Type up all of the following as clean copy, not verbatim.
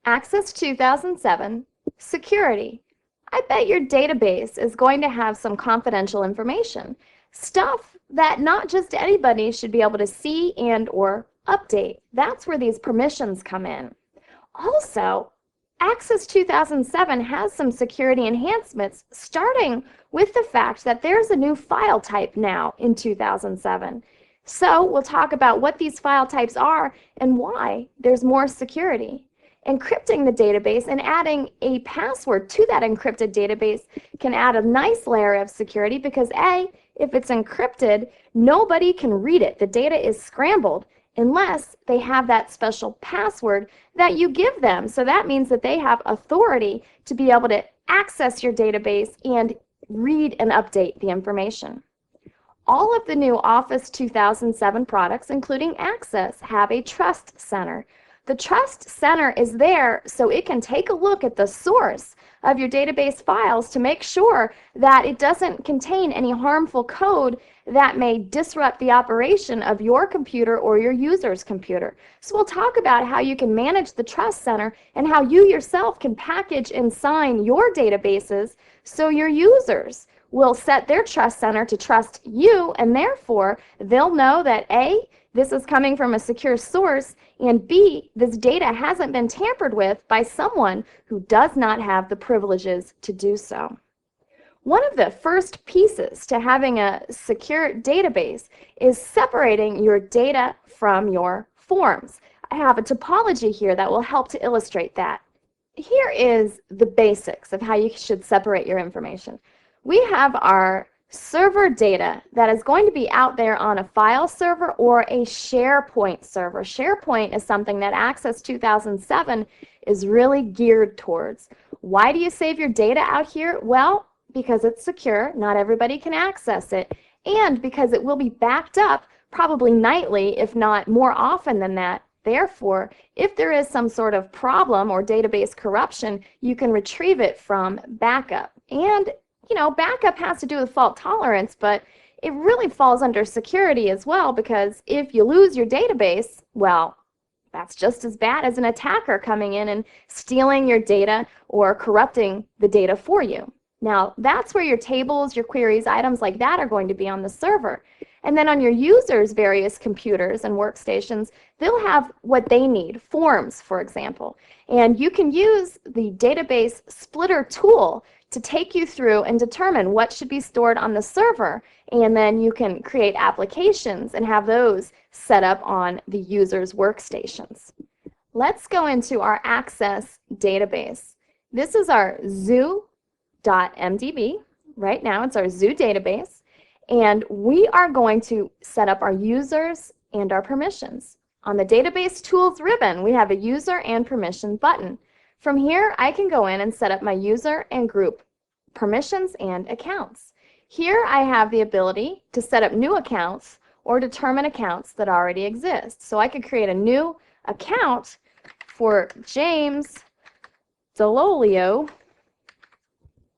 Access 2007, security. I bet your database is going to have some confidential information, stuff that not just anybody should be able to see and or update. That's where these permissions come in. Also, Access 2007 has some security enhancements, starting with the fact that there's a new file type now in 2007. So we'll talk about what these file types are and why there's more security. Encrypting the database and adding a password to that encrypted database can add a nice layer of security because A, if it's encrypted, nobody can read it. The data is scrambled unless they have that special password that you give them. So that means that they have authority to be able to access your database and read and update the information. All of the new Office 2007 products, including Access, have a Trust Center. The Trust Center is there so it can take a look at the source of your database files to make sure that it doesn't contain any harmful code that may disrupt the operation of your computer or your user's computer. So we'll talk about how you can manage the Trust Center and how you yourself can package and sign your databases so your users will set their Trust Center to trust you, and therefore they'll know that A, this is coming from a secure source, and B, this data hasn't been tampered with by someone who does not have the privileges to do so. One of the first pieces to having a secure database is separating your data from your forms. I have a topology here that will help to illustrate that. Here is the basics of how you should separate your information. We have our server data that is going to be out there on a file server or a SharePoint server. SharePoint is something that Access 2007 is really geared towards. Why do you save your data out here? Well, because it's secure, not everybody can access it, and because it will be backed up probably nightly, if not more often than that. Therefore, if there is some sort of problem or database corruption, you can retrieve it from backup. And backup has to do with fault tolerance, but it really falls under security as well, because if you lose your database, well, that's just as bad as an attacker coming in and stealing your data or corrupting the data for you. Now, that's where your tables, your queries, items like that are going to be on the server. And then on your users' various computers and workstations, they'll have what they need, forms, for example. And you can use the database splitter tool to take you through and determine what should be stored on the server, and then you can create applications and have those set up on the user's workstations. Let's go into our Access database. This is our zoo.mdb. Right now it's our zoo database, and we are going to set up our users and our permissions. On the Database Tools ribbon, we have a User and Permission button. From here, I can go in and set up my user and group permissions and accounts. Here I have the ability to set up new accounts or determine accounts that already exist. So I could create a new account for James Delolio.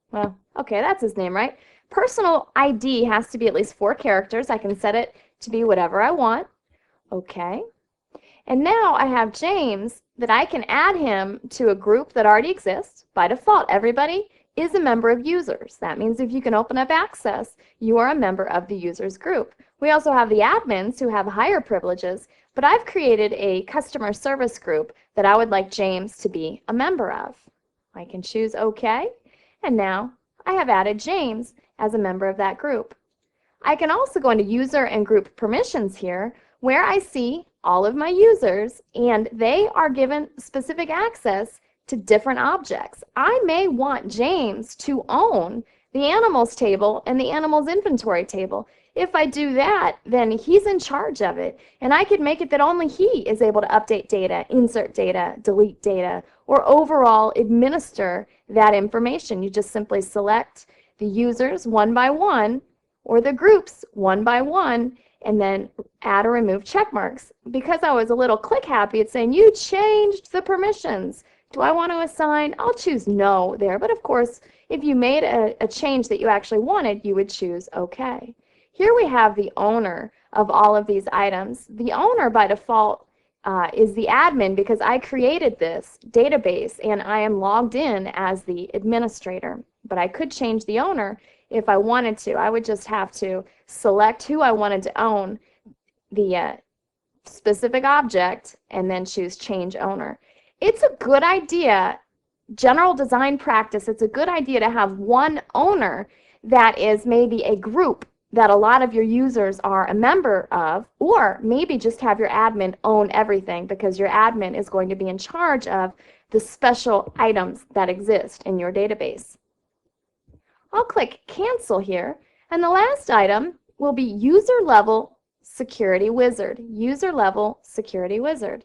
Well, okay, that's his name, right? Personal ID has to be at least 4 characters. I can set it to be whatever I want. Okay. And now I have James that I can add him to a group that already exists. By default, everybody is a member of users. That means if you can open up Access, you are a member of the users group. We also have the admins who have higher privileges, but I've created a customer service group that I would like James to be a member of. I can choose OK, and now I have added James as a member of that group. I can also go into user and group permissions here, where I see all of my users, and they are given specific access to different objects. I may want James to own the animals table and the animals inventory table. If I do that, then he's in charge of it, and I could make it that only he is able to update data, insert data, delete data, or overall administer that information. You just simply select the users one by one or the groups one by one, and then add or remove check marks. Because I was a little click happy, it's saying you changed the permissions. Do I want to assign? I'll choose no there, but of course if you made a change that you actually wanted, you would choose OK. Here we have the owner of all of these items. The owner by default is the admin because I created this database and I am logged in as the administrator. But I could change the owner if I wanted to. I would just have to select who I wanted to own the specific object and then choose change owner. It's a good idea, general design practice, it's a good idea to have one owner that is maybe a group that a lot of your users are a member of, or maybe just have your admin own everything because your admin is going to be in charge of the special items that exist in your database. I'll click Cancel here, and the last item will be User Level Security Wizard. User Level Security Wizard.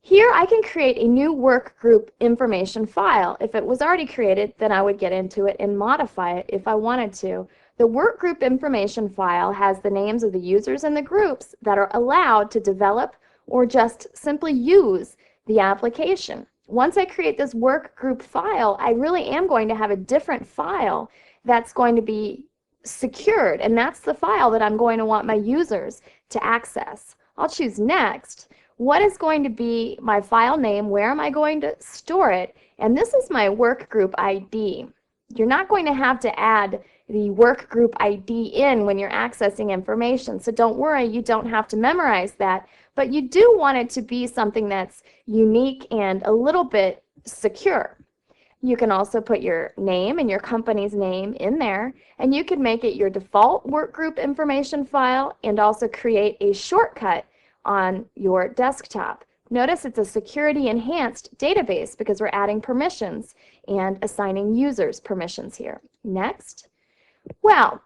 Here I can create a new work group information file. If it was already created, then I would get into it and modify it if I wanted to. The work group information file has the names of the users and the groups that are allowed to develop or just simply use the application. Once I create this work group file, I really am going to have a different file that's going to be secured, and that's the file that I'm going to want my users to access. I'll choose Next. What is going to be my file name? Where am I going to store it? And this is my work group ID. You're not going to have to add the work group ID in when you're accessing information, so don't worry, you don't have to memorize that, but you do want it to be something that's unique and a little bit secure. You can also put your name and your company's name in there, and you can make it your default workgroup information file and also create a shortcut on your desktop. Notice it's a security enhanced database because we're adding permissions and assigning users permissions here. Next. Well,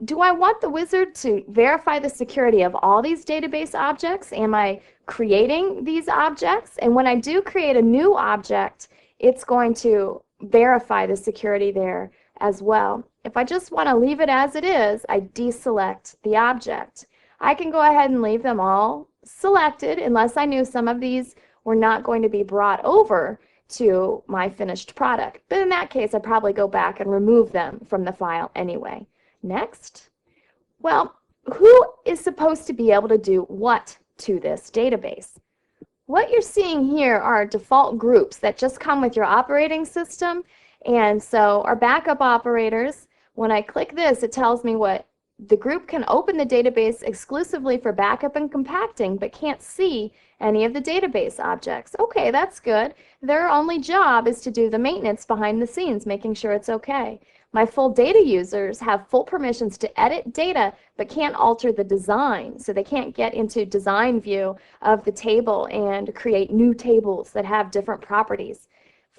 do I want the wizard to verify the security of all these database objects? Am I creating these objects? And when I do create a new object, it's going to verify the security there as well. If I just want to leave it as it is, I deselect the object. I can go ahead and leave them all selected unless I knew some of these were not going to be brought over to my finished product. But in that case, I'd probably go back and remove them from the file anyway. Next. Well, who is supposed to be able to do what to this database? What you're seeing here are default groups that just come with your operating system. And so our backup operators, when I click this, it tells me what the group can open the database exclusively for backup and compacting, but can't see any of the database objects. Okay, that's good. Their only job is to do the maintenance behind the scenes, making sure it's okay. My full data users have full permissions to edit data, but can't alter the design. So they can't get into design view of the table and create new tables that have different properties.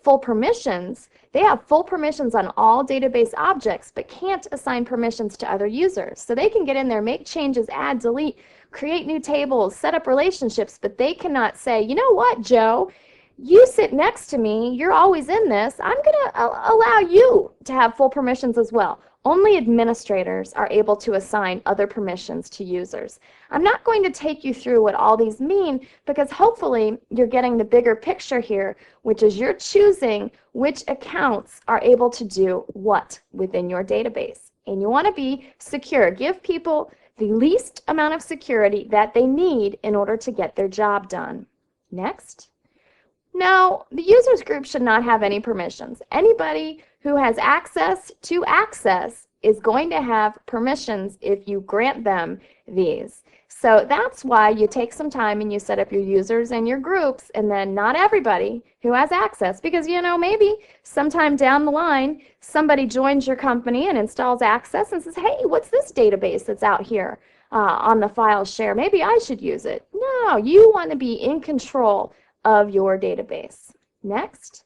Full permissions, they have full permissions on all database objects, but can't assign permissions to other users. So they can get in there, make changes, add, delete, create new tables, set up relationships, but they cannot say, you know what, Joe, you sit next to me, you're always in this, I'm going to allow you to have full permissions as well. Only administrators are able to assign other permissions to users. I'm not going to take you through what all these mean because hopefully you're getting the bigger picture here, which is you're choosing which accounts are able to do what within your database. And you want to be secure. Give people the least amount of security that they need in order to get their job done. Next. Now, the users group should not have any permissions. Anybody who has access to access is going to have permissions if you grant them these. So that's why you take some time and you set up your users and your groups, and then not everybody who has access, because you know, maybe sometime down the line somebody joins your company and installs Access and says, hey, what's this database that's out here on the file share? Maybe I should use it. No, you want to be in control of your database. Next.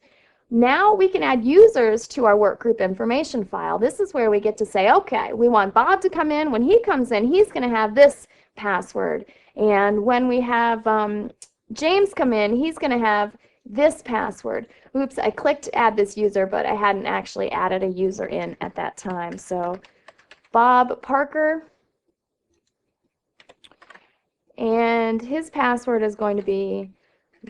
Now we can add users to our workgroup information file. This is where we get to say, okay, we want Bob to come in. When he comes in, he's going to have this password. And when we have James come in, he's going to have this password. Oops, I clicked add this user, but I hadn't actually added a user in at that time. So Bob Parker, and his password is going to be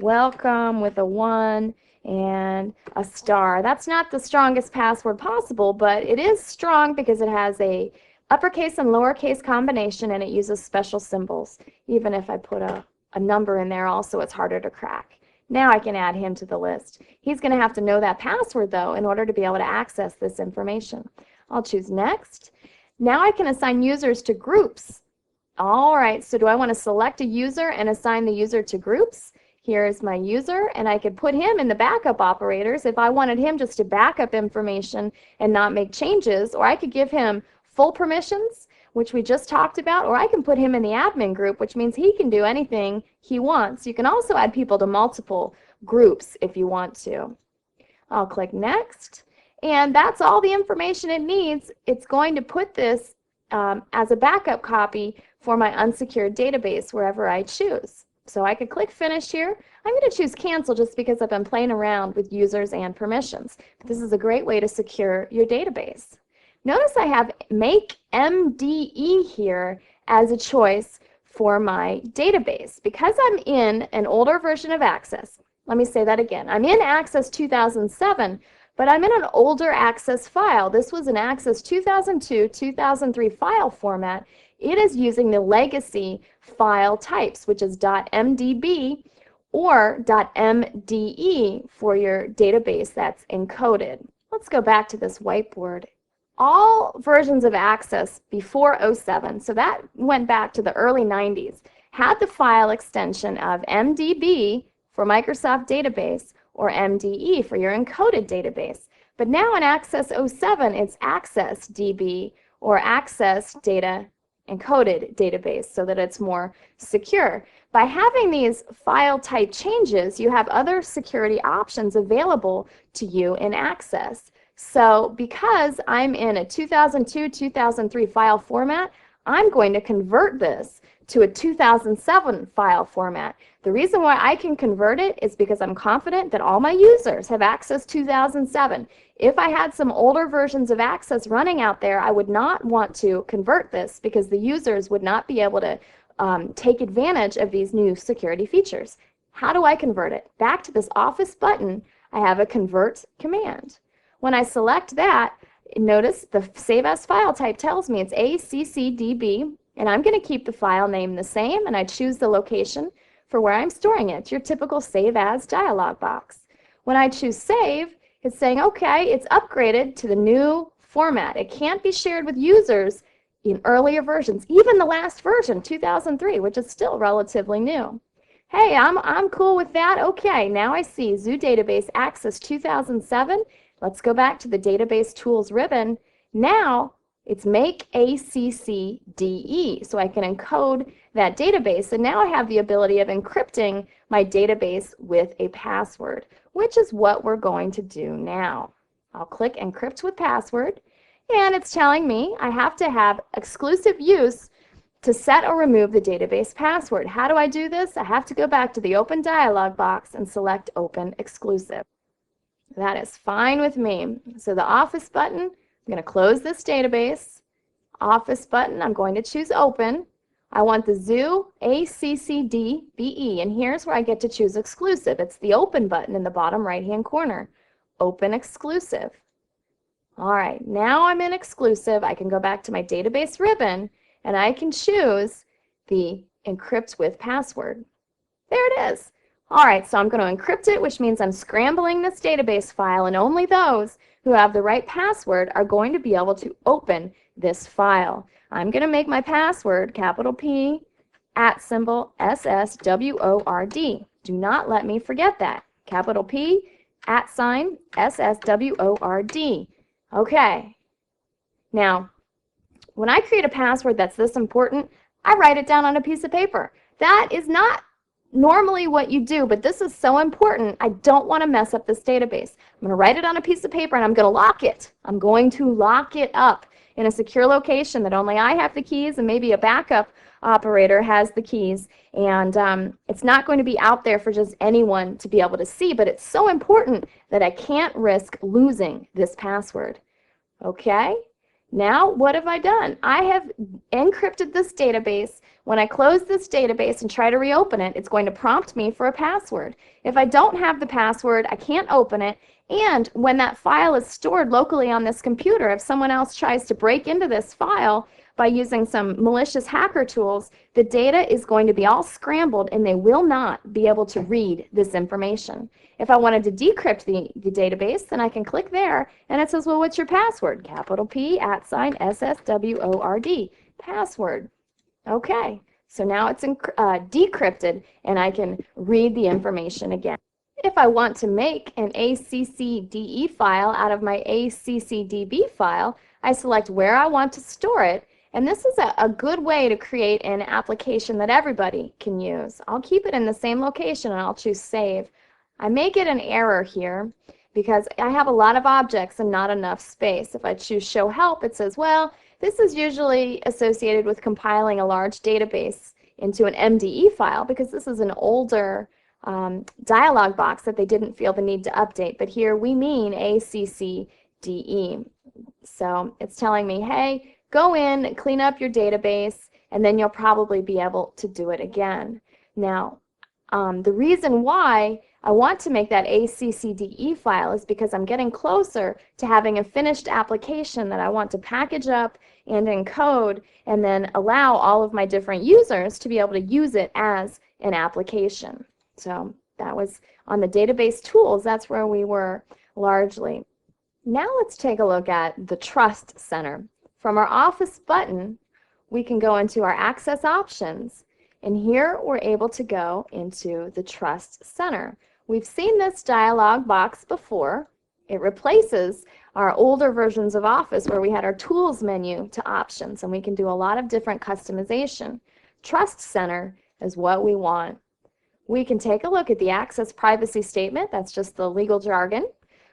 welcome with a 1 and a star. That's not the strongest password possible, but it is strong because it has a uppercase and lowercase combination and it uses special symbols. Even if I put a a number in there also, it's harder to crack. Now I can add him to the list. He's going to have to know that password, though, in order to be able to access this information. I'll choose Next. Now I can assign users to groups. All right, so do I want to select a user and assign the user to groups? Here's my user, and I could put him in the backup operators if I wanted him just to back up information and not make changes, or I could give him full permissions, which we just talked about, or I can put him in the admin group, which means he can do anything he wants. You can also add people to multiple groups if you want to. I'll click Next, and that's all the information it needs. It's going to put this as a backup copy for my unsecured database wherever I choose. So I could click Finish here. I'm going to choose Cancel just because I've been playing around with users and permissions. This is a great way to secure your database. Notice I have Make MDE here as a choice for my database. Because I'm in an older version of Access, let me say that again. I'm in Access 2007, but I'm in an older Access file. This was an Access 2002-2003 file format. It is using the legacy file types, which is .mdb or .mde for your database that's encoded. Let's go back to this whiteboard. All versions of Access before '07, so that went back to the early 90s, had the file extension of MDB for Microsoft Database or MDE for your encoded database. But now in Access '07, it's Access DB or Access Data Encoded Database so that it's more secure. By having these file type changes, you have other security options available to you in Access. So because I'm in a 2002-2003 file format, I'm going to convert this to a 2007 file format. The reason why I can convert it is because I'm confident that all my users have Access 2007. If I had some older versions of Access running out there, I would not want to convert this because the users would not be able to take advantage of these new security features. How do I convert it? Back to this Office button, I have a Convert command. When I select that, notice the Save As File type tells me it's ACCDB, and I'm going to keep the file name the same, and I choose the location for where I'm storing it. It's your typical Save As dialog box. When I choose Save, it's saying, okay, it's upgraded to the new format. It can't be shared with users in earlier versions, even the last version, 2003, which is still relatively new. Hey, I'm cool with that. Okay, now I see Zoo Database Access 2007. Let's go back to the Database Tools ribbon. Now it's Make ACCDE, so I can encode that database. And now I have the ability of encrypting my database with a password, which is what we're going to do now. I'll click Encrypt with Password, and it's telling me I have to have exclusive use to set or remove the database password. How do I do this? I have to go back to the Open dialog box and select Open Exclusive. That is fine with me. So the Office button, I'm going to close this database. Office button, I'm going to choose Open. I want the Zoo ACCDBE, and here's where I get to choose Exclusive. It's the Open button in the bottom right-hand corner. Open Exclusive. All right, now I'm in Exclusive. I can go back to my Database ribbon, and I can choose the Encrypt with Password. There it is. All right, so I'm going to encrypt it, which means I'm scrambling this database file, and only those who have the right password are going to be able to open this file. I'm going to make my password capital P @SSWORD. Do not let me forget that. Capital P @SSWORD. Okay. Now, when I create a password that's this important, I write it down on a piece of paper. That is not normally what you do, but this is so important. I don't want to mess up this database. I'm going to write it on a piece of paper and I'm going to lock it. I'm going to lock it up in a secure location that only I have the keys and maybe a backup operator has the keys. And it's not going to be out there for just anyone to be able to see, but it's so important that I can't risk losing this password. Okay? Now, what have I done? I have encrypted this database. When I close this database and try to reopen it, it's going to prompt me for a password. If I don't have the password, I can't open it. And when that file is stored locally on this computer, if someone else tries to break into this file, by using some malicious hacker tools, the data is going to be all scrambled and they will not be able to read this information. If I wanted to decrypt the database, then I can click there and it says, well, what's your password? Capital P @SSWORD, password. Okay, so now it's decrypted and I can read the information again. If I want to make an ACCDE file out of my ACCDB file, I select where I want to store it, and this is a good way to create an application that everybody can use. I'll keep it in the same location and I'll choose Save. I may get an error here because I have a lot of objects and not enough space. If I choose Show Help, it says, well, this is usually associated with compiling a large database into an MDE file because this is an older dialog box that they didn't feel the need to update. But here we mean ACCDE. So it's telling me, hey, go in, clean up your database, and then you'll probably be able to do it again. Now, the reason why I want to make that ACCDE file is because I'm getting closer to having a finished application that I want to package up and encode and then allow all of my different users to be able to use it as an application. So that was on the database tools. That's where we were largely. Now let's take a look at the Trust Center. From our Office button, we can go into our Access Options, and here we're able to go into the Trust Center. We've seen this dialog box before. It replaces our older versions of Office where we had our Tools menu to Options, and we can do a lot of different customization. Trust Center is what we want. We can take a look at the Access Privacy Statement. That's just the legal jargon.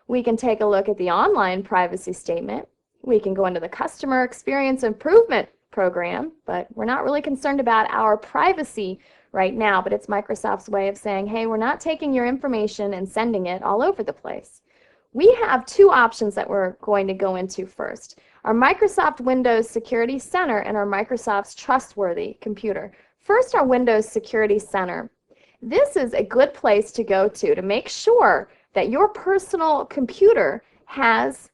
We can take a look at the Online Privacy Statement. We can go into the Customer Experience Improvement Program, but we're not really concerned about our privacy right now, but it's Microsoft's way of saying, hey, we're not taking your information and sending it all over the place. We have two options that we're going to go into first. Our Microsoft Windows Security Center and our Microsoft's Trustworthy Computer. First, our Windows Security Center. This is a good place to go to make sure that your personal computer has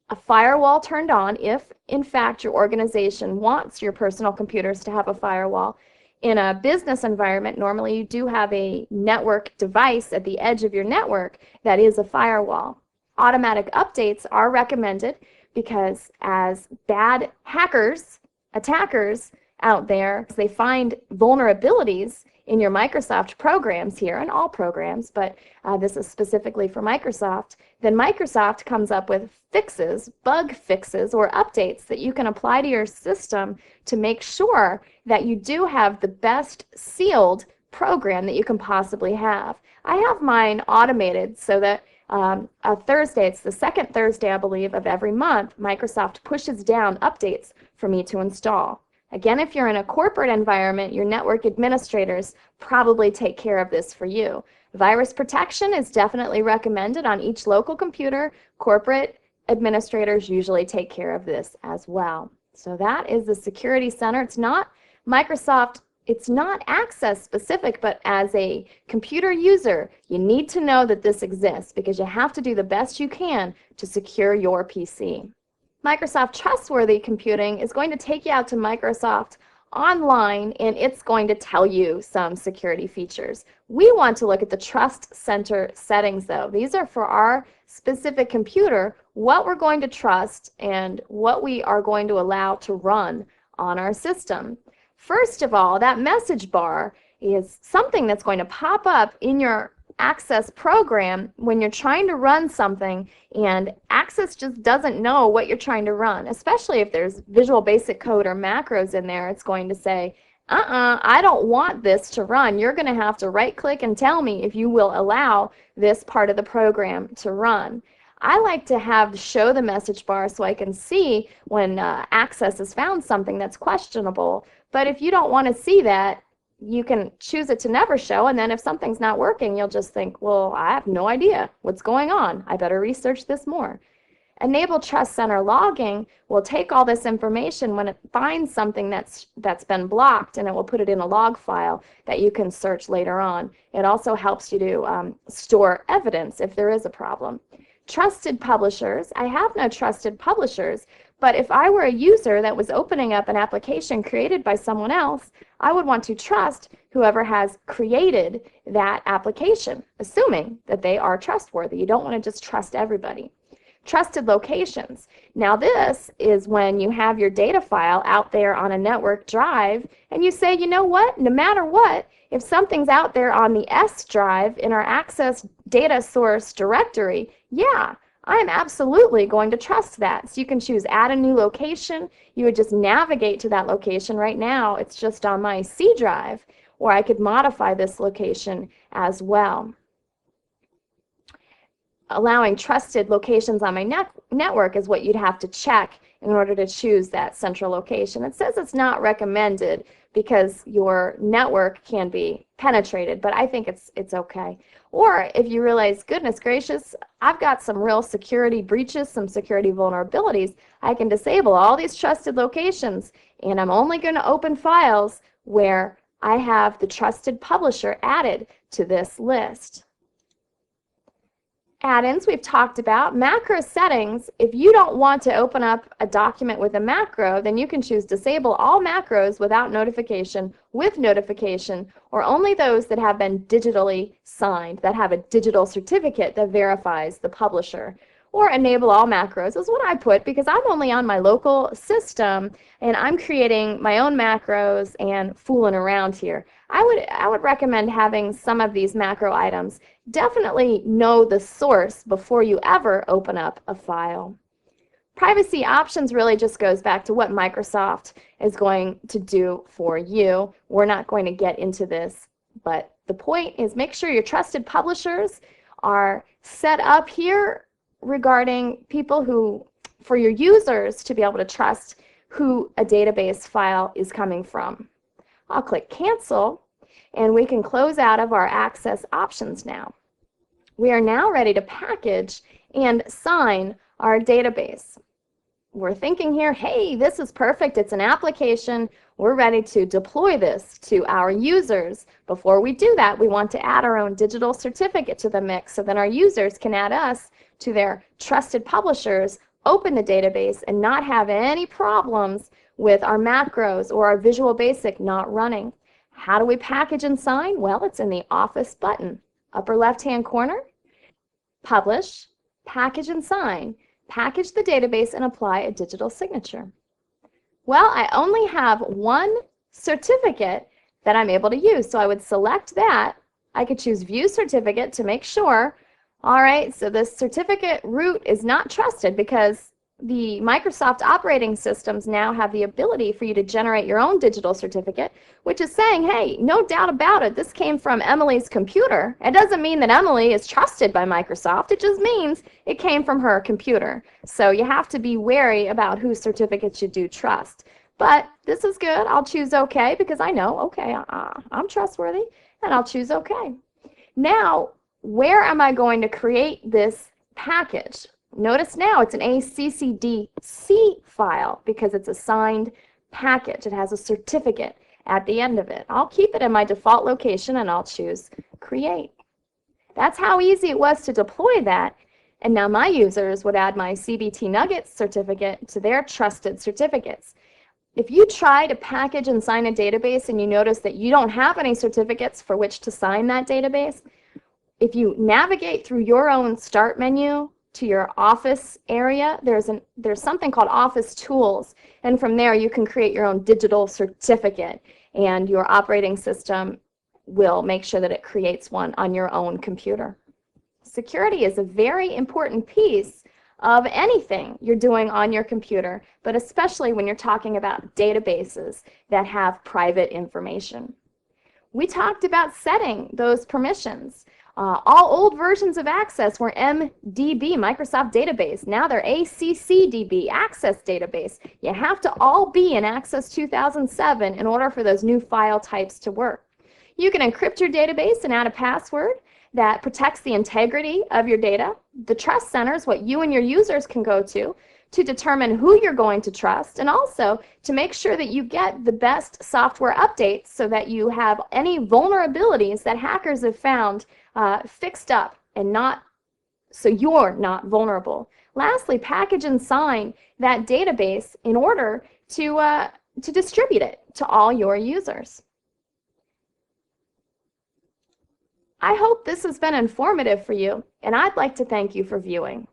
a firewall turned on if, in fact, your organization wants your personal computers to have a firewall. In a business environment, normally you do have a network device at the edge of your network that is a firewall. Automatic updates are recommended because as bad hackers, attackers out there, they find vulnerabilities in your Microsoft programs here, and all programs, but this is specifically for Microsoft, then Microsoft comes up with fixes, bug fixes, or updates that you can apply to your system to make sure that you do have the best sealed program that you can possibly have. I have mine automated so that a Thursday, it's the second Thursday, I believe, of every month, Microsoft pushes down updates for me to install. Again, if you're in a corporate environment, your network administrators probably take care of this for you. Virus protection is definitely recommended on each local computer. Corporate administrators usually take care of this as well. So that is the Security Center. It's not Microsoft, it's not Access specific, but as a computer user, you need to know that this exists because you have to do the best you can to secure your PC. Microsoft Trustworthy Computing is going to take you out to Microsoft Online, and it's going to tell you some security features. We want to look at the Trust Center settings, though. These are for our specific computer, what we're going to trust and what we are going to allow to run on our system. First of all, that message bar is something that's going to pop up in your Access program when you're trying to run something and Access just doesn't know what you're trying to run, especially if there's Visual Basic Code or macros in there. It's going to say, I don't want this to run. You're going to have to right click and tell me if you will allow this part of the program to run. I like to have show the message bar so I can see when Access has found something that's questionable, but if you don't want to see that, you can choose it to never show, and then if something's not working, you'll just think, well, I have no idea what's going on. I better research this more. Enable Trust Center logging will take all this information when it finds something that's been blocked, and it will put it in a log file that you can search later on. It also helps you to store evidence if there is a problem. Trusted publishers. I have no trusted publishers, But if I were a user that was opening up an application created by someone else, I would want to trust whoever has created that application, assuming that they are trustworthy. You don't want to just trust everybody. Trusted locations. Now this is when you have your data file out there on a network drive and you say, you know what, no matter what, if something's out there on the S drive in our Access Data Source directory, yeah, I am absolutely going to trust that. So you can choose add a new location. You would just navigate to that location. Right now it's just on my C drive, or I could modify this location as well. Allowing trusted locations on my network is what you'd have to check in order to choose that central location. It says it's not recommended because your network can be penetrated, but I think it's okay. Or if you realize, goodness gracious, I've got some real security breaches, some security vulnerabilities, I can disable all these trusted locations, and I'm only going to open files where I have the trusted publisher added to this list. Add-ins we've talked about. Macro settings, if you don't want to open up a document with a macro, then you can choose disable all macros without notification, with notification, or only those that have been digitally signed, that have a digital certificate that verifies the publisher. Or enable all macros is what I put because I'm only on my local system and I'm creating my own macros and fooling around here. I would recommend having some of these macro items. Definitely know the source before you ever open up a file. Privacy options really just goes back to what Microsoft is going to do for you. We're not going to get into this, but the point is make sure your trusted publishers are set up here regarding people who, for your users to be able to trust who a database file is coming from. I'll click cancel and we can close out of our access options now. We are now ready to package and sign our database. We're thinking here, hey, this is perfect. It's an application. We're ready to deploy this to our users. Before we do that, we want to add our own digital certificate to the mix so then our users can add us to their trusted publishers, open the database, and not have any problems with our macros or our Visual Basic not running. How do we package and sign? Well, it's in the Office button. Upper left-hand corner, Publish, Package and Sign. Package the database and apply a digital signature. Well, I only have one certificate that I'm able to use, so I would select that. I could choose View Certificate to make sure. All right, so this certificate root is not trusted because the Microsoft operating systems now have the ability for you to generate your own digital certificate, which is saying, hey, no doubt about it, this came from Emily's computer. It doesn't mean that Emily is trusted by Microsoft. It just means it came from her computer. So you have to be wary about whose certificates you do trust. But this is good. I'll choose OK because I know, okay, I'm trustworthy, and I'll choose OK. Now, where am I going to create this package? Notice now it's an ACCDC file because it's a signed package. It has a certificate at the end of it. I'll keep it in my default location and I'll choose Create. That's how easy it was to deploy that. And now my users would add my CBT Nuggets certificate to their trusted certificates. If you try to package and sign a database and you notice that you don't have any certificates for which to sign that database, if you navigate through your own Start menu to your Office area, there's something called Office Tools, and from there you can create your own digital certificate, and your operating system will make sure that it creates one on your own computer. Security is a very important piece of anything you're doing on your computer, but especially when you're talking about databases that have private information. We talked about setting those permissions. All old versions of Access were MDB, Microsoft Database. Now they're ACCDB, Access Database. You have to all be in Access 2007 in order for those new file types to work. You can encrypt your database and add a password that protects the integrity of your data. The Trust Center is what you and your users can go to determine who you're going to trust, and also to make sure that you get the best software updates so that you have any vulnerabilities that hackers have found fixed up and not so you're not vulnerable. Lastly, package and sign that database in order to distribute it to all your users. I hope this has been informative for you, and I'd like to thank you for viewing.